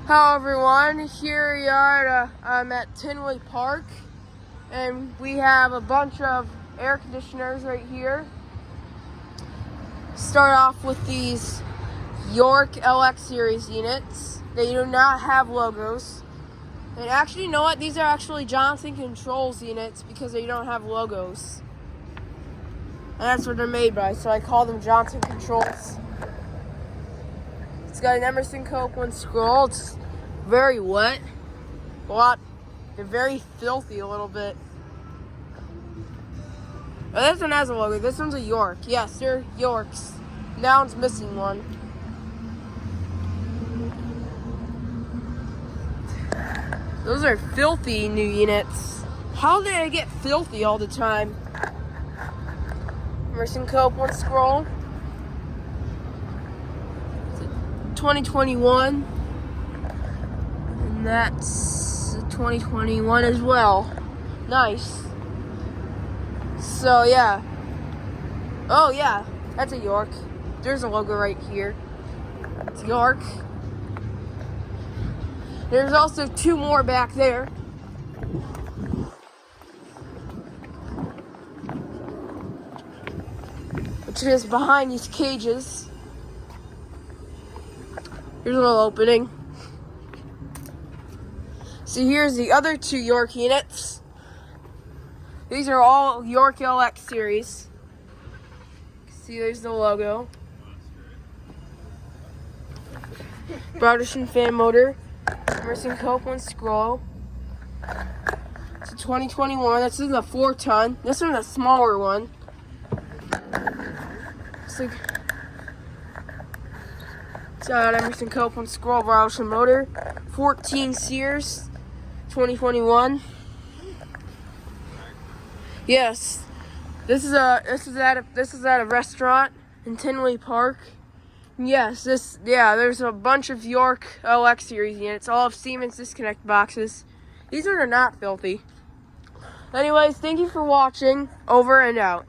Hello everyone, here we are I'm at Tinley Park, and we have a bunch of air conditioners right here. Start off with these York LX series units. They do not have logos. And actually, you know what? These are actually Johnson Controls units because they don't have logos. And that's what they're made by, so I call them Johnson Controls. It's got an Emerson Copeland scroll. It's very wet. They're very filthy a little bit. Oh, this one has a logo. This one's a York. Yes, they're Yorks. Now it's missing one. Those are filthy new units. How did I get filthy all the time? Emerson Copeland scroll. 2021, and that's 2021 as well. Nice. So yeah. Oh yeah, that's a York. There's a logo right here. It's York. There's also two more back there. Which is behind these cages. Here's a little opening. So here's the other two York units. These are all York LX series. See, there's the logo. Broderson fan motor. Emerson Copeland scroll. It's a 2021. This is a 4-ton. This one's a smaller one. It's like... It's got Emerson Copeland scroll, Broderson motor, 14 Sears, 2021. Yes, this is at a restaurant in Tinley Park. Yes, there's a bunch of York LX series units, all of Siemens disconnect boxes. These are not filthy. Anyways, thank you for watching. Over and out.